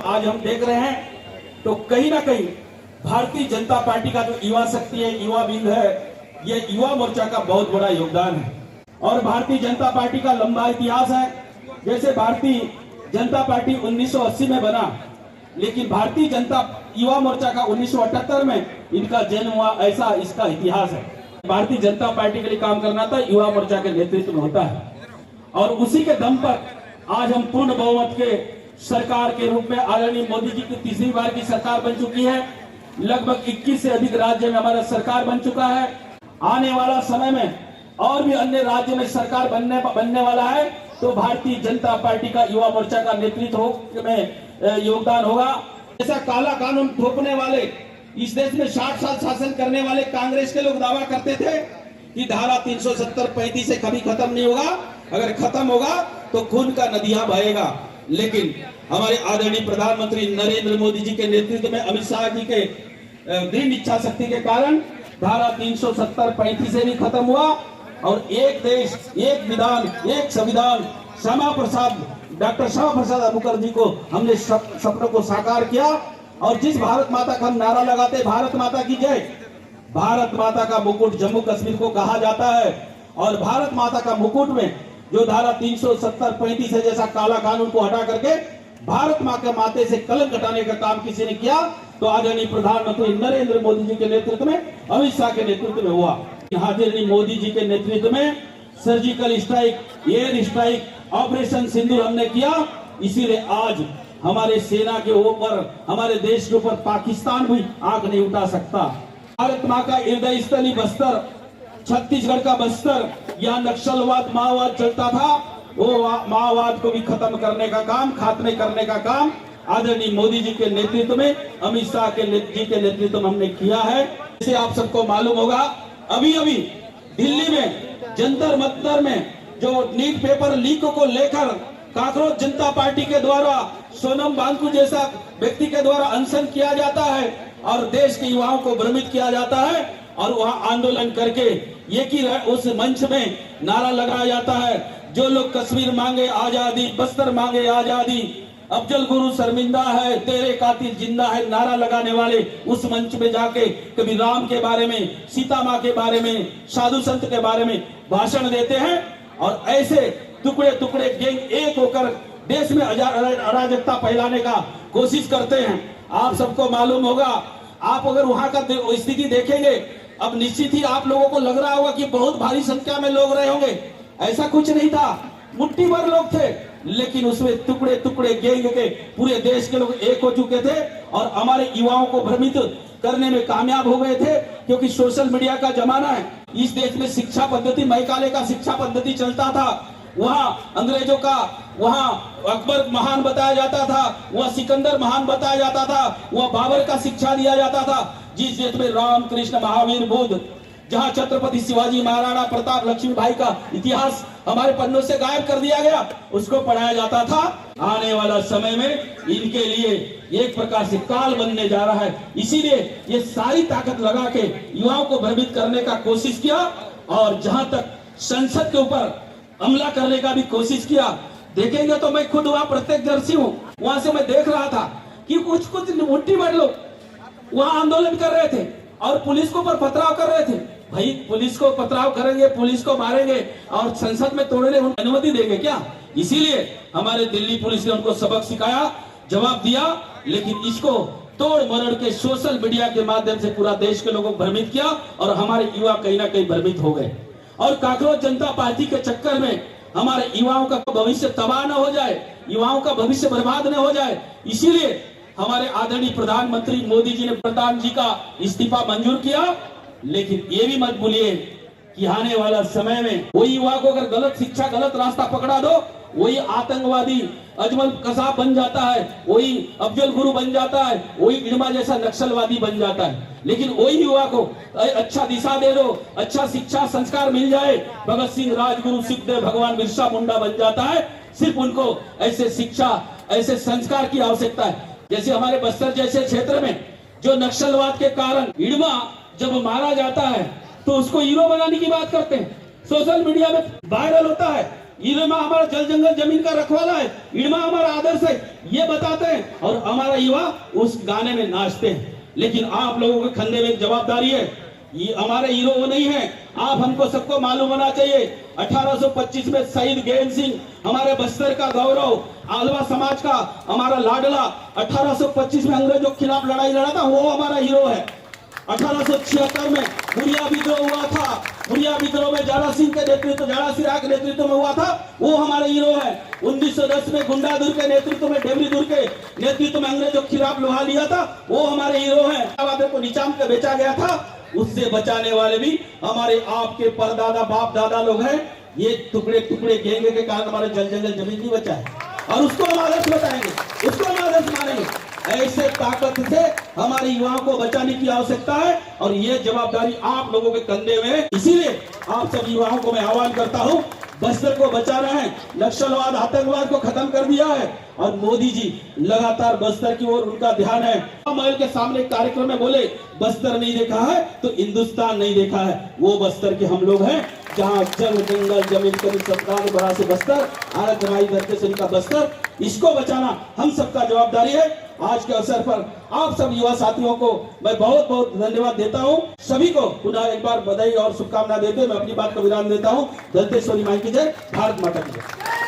आज हम देख रहे हैं, तो कहीं ना कहीं भारतीय जनता पार्टी का जो युवा शक्ति है, युवा विंग है, ये युवा मोर्चा का बहुत बड़ा योगदान है। और भारतीय जनता पार्टी का लंबा इतिहास है। जैसे भारतीय जनता पार्टी 1980 में बना, लेकिन भारतीय जनता युवा मोर्चा का 1978 में इनका जन्म हुआ, ऐसा इसका इतिहास है। भारतीय जनता पार्टी के लिए काम करना था युवा मोर्चा के नेतृत्व में होता है, और उसी के दम पर आज हम पूर्ण बहुमत के सरकार के रूप में आदरणीय मोदी जी की तीसरी बार की सरकार बन चुकी है। लगभग 21 से अधिक राज्य में हमारा सरकार बन चुका है। आने वाला समय में और भी अन्य राज्य में सरकार बनने वाला है, तो भारतीय जनता पार्टी का युवा मोर्चा का नेतृत्व में योगदान होगा। ऐसा काला कानून थोपने वाले, इस देश में 60 साल शासन करने वाले कांग्रेस के लोग दावा करते थे कि धारा 370-35 से कभी खत्म नहीं होगा, अगर खत्म होगा तो खून का नदियां बहेगा। लेकिन हमारे आदरणीय प्रधानमंत्री नरेंद्र मोदी जी के नेतृत्व में, अमित शाह जी के दृढ़ इच्छा शक्ति के कारण धारा 370-35 से भी खत्म हुआ, और एक देश, एक विधान, एक संविधान, डॉक्टर श्यामा प्रसाद मुखर्जी को हमने सपनों को साकार किया। और जिस भारत माता का हम नारा लगाते, भारत माता की जय, भारत माता का मुकुट जम्मू कश्मीर को कहा जाता है, और भारत माता का मुकुट में जो धारा 370-35 है जैसा काला कानून को हटा करके भारत माँ के माथे से कलंक हटाने का काम किसी ने किया, तो आदरणीय प्रधानमंत्री नरेंद्र मोदी जी के नेतृत्व में, अमित शाह के नेतृत्व में हुआ। आदरणीय मोदी जी के नेतृत्व में surgical strike, air strike, operation Sindoor हमने किया। इसीलिए आज हमारे सेना के ऊपर, हमारे देश के ऊपर पाकिस्तान भी आंख नहीं उठा सकता। भारत माँ का हृदय स्थली बस्तर, छत्तीसगढ़ का बस्तर, यहाँ नक्सलवाद, माओवाद चलता था, वो माओवाद को भी खत्म करने का काम, खात्मे करने का काम आदरणीय मोदी जी के नेतृत्व में, अमित शाह जी के नेतृत्व में हमने किया है। जैसे आप सबको मालूम होगा, अभी दिल्ली में जंतर मंतर में जो नीट पेपर लीक को लेकर कांग्रेस जनता पार्टी के द्वारा सोनम बांकू जैसा व्यक्ति के द्वारा अनशन किया जाता है और देश के युवाओं को भ्रमित किया जाता है, और वहां आंदोलन करके एक ही उस मंच में नारा लगाया जाता है, जो लोग कश्मीर मांगे आजादी, बस्तर मांगे आजादी, अफजल गुरु शर्मिंदा है, तेरे कातिल जिंदा है, नारा लगाने वाले उस मंच में जाके कभी राम के बारे में, सीता माँ के बारे में, साधु संत के बारे में भाषण देते हैं, और ऐसे टुकड़े टुकड़े गैंग एक होकर देश में अराजकता फैलाने का कोशिश करते हैं। आप सबको मालूम होगा, आप अगर वहां का स्थिति देखेंगे, अब निश्चित ही आप लोगों को लग रहा होगा कि बहुत भारी संख्या में लोग रहे होंगे। ऐसा कुछ नहीं था, मुट्ठी भर लोग थे, लेकिन उसमें टुकड़े टुकड़े गैंग के पूरे देश के लोग एक हो चुके थे और हमारे युवाओं को भ्रमित करने में कामयाब हो गए थे, क्योंकि सोशल मीडिया का जमाना है। इस देश में शिक्षा पद्धति, मैकाले का शिक्षा पद्धति चलता था, वहाँ अंग्रेजों का, वहाँ अकबर महान बताया जाता था, वहाँ सिकंदर महान बताया जाता था, वहाँ बाबर का शिक्षा दिया जाता था। जिस देश में राम, कृष्ण, महावीर, बुद्ध, जहाँ छत्रपति शिवाजी, महाराणा प्रताप, लक्ष्मीबाई का इतिहास हमारे पन्नों से गायब कर दिया गया, उसको पढ़ाया जाता था। आने वाला समय में इनके लिए एक प्रकार से काल बनने जा रहा है। इसीलिए ये सारी ताकत लगा के युवाओं को भ्रमित करने का कोशिश किया, और जहां तक संसद के ऊपर हमला करने का भी कोशिश किया। देखेंगे तो मैं खुद वहां प्रत्यक्षदर्शी हूँ, वहां से मैं देख रहा था कि कुछ मुट्ठी भर लोग वहां आंदोलन कर रहे थे और पुलिस को पर पथराव कर रहे थे। भाई, पुलिस को पथराव करेंगे, पुलिस को मारेंगे और संसद में तोड़ने उनको अनुमति देंगे क्या? इसीलिए हमारे दिल्ली पुलिस ने उनको सबक सिखाया, जवाब दिया, लेकिन इसको तोड़ मरोड़ के सोशल मीडिया के माध्यम से पूरा देश के लोगों को भ्रमित किया, और हमारे युवा कहीं ना कहीं भ्रमित हो गए। और कांग्रेस जनता पार्टी के चक्कर में हमारे युवाओं का भविष्य तबाह न हो जाए, युवाओं का भविष्य बर्बाद न हो जाए, इसीलिए हमारे आदरणीय प्रधानमंत्री मोदी जी ने प्रधान जी का इस्तीफा मंजूर किया। लेकिन ये भी मत भूलिए कि आने वाला समय में वही युवा को अगर गलत शिक्षा, गलत रास्ता पकड़ा दो, वही आतंकवादी अजमल कसाब बन जाता है, वही अफजल गुरु बन जाता है, वही इड़मा जैसा नक्सलवादी बन जाता है। लेकिन वही युवा को अच्छा दिशा दे दो, अच्छा शिक्षा संस्कार मिल जाए, भगत सिंह, राजगुरु, सुखदेव, भगवान बिरसा मुंडा बन जाता है। सिर्फ उनको ऐसे शिक्षा, ऐसे संस्कार की आवश्यकता है। जैसे हमारे बस्तर जैसे क्षेत्र में जो नक्सलवाद के कारण इड़मा जब मारा जाता है, तो उसको हीरो बनाने की बात करते हैं, सोशल मीडिया में वायरल होता है, इनमा हमारा जल जंगल जमीन का रखवाला है, इनमा हमारा आदर्श है, ये बताते हैं और हमारा युवा उस गाने में नाचते हैं। लेकिन आप लोगों के कंधे में एक जवाबदारी है, ये हमारे हीरो वो नहीं है। आप हमको सबको मालूम होना चाहिए 1825 में शहीद गैन सिंह हमारे बस्तर का गौरव, आलवा समाज का हमारा लाडला, 1825 में अंग्रेजों के खिलाफ लड़ाई लड़ा था, वो हमारा हीरो है। 1876 में हुरिया विद्रोह हुआ था, हुरिया विद्रोह में जाड़ा सिंह के नेतृत्व, जाड़ा सिराग के नेतृत्व में हुआ था, वो हमारे हीरो है। 1910 में गुंडादुर के नेतृत्व में, डेमरीदुर के नेतृत्व में अंग्रेजों के खिलाफ लोहा लिया था, वो हमारे हीरो है। आबादी को निचाम के बेचा गया था, उससे बचाने वाले भी हमारे आपके परदादा बाप दादा लोग हैं। ये टुकड़े टुकड़े गेंगे के कारण हमारे जल जंगल जमीन नहीं बचा है और उसको हम आदर्श बताएंगे, उसको हम आदर्श मानेंगे। ऐसे ताकत से हमारे युवाओं को बचाने की आवश्यकता है और ये जवाबदारी आप लोगों के कंधे में है। इसीलिए आप सब युवाओं को मैं आह्वान करता हूं, बस्तर को बचाना है, नक्सलवाद आतंकवाद को खत्म कर दिया है और मोदी जी लगातार बस्तर की ओर उनका ध्यान है। महल के सामने कार्यक्रम में बोले बस्तर नहीं देखा है तो हिंदुस्तान नहीं देखा है, वो बस्तर के हम लोग हैं जहाँ जल जंगल जमीन कभी सत्कार बड़ा से बस्तर, आरत जमाई धरते से उनका बस्तर, इसको बचाना हम सबका जवाबदारी है। आज के अवसर पर आप सब युवा साथियों को मैं बहुत बहुत धन्यवाद देता हूं। सभी को पुनः एक बार बधाई और शुभकामना देते मैं अपनी बात को विराम देता हूं। दंतेश्वरी माई की जय, भारत माता की जय।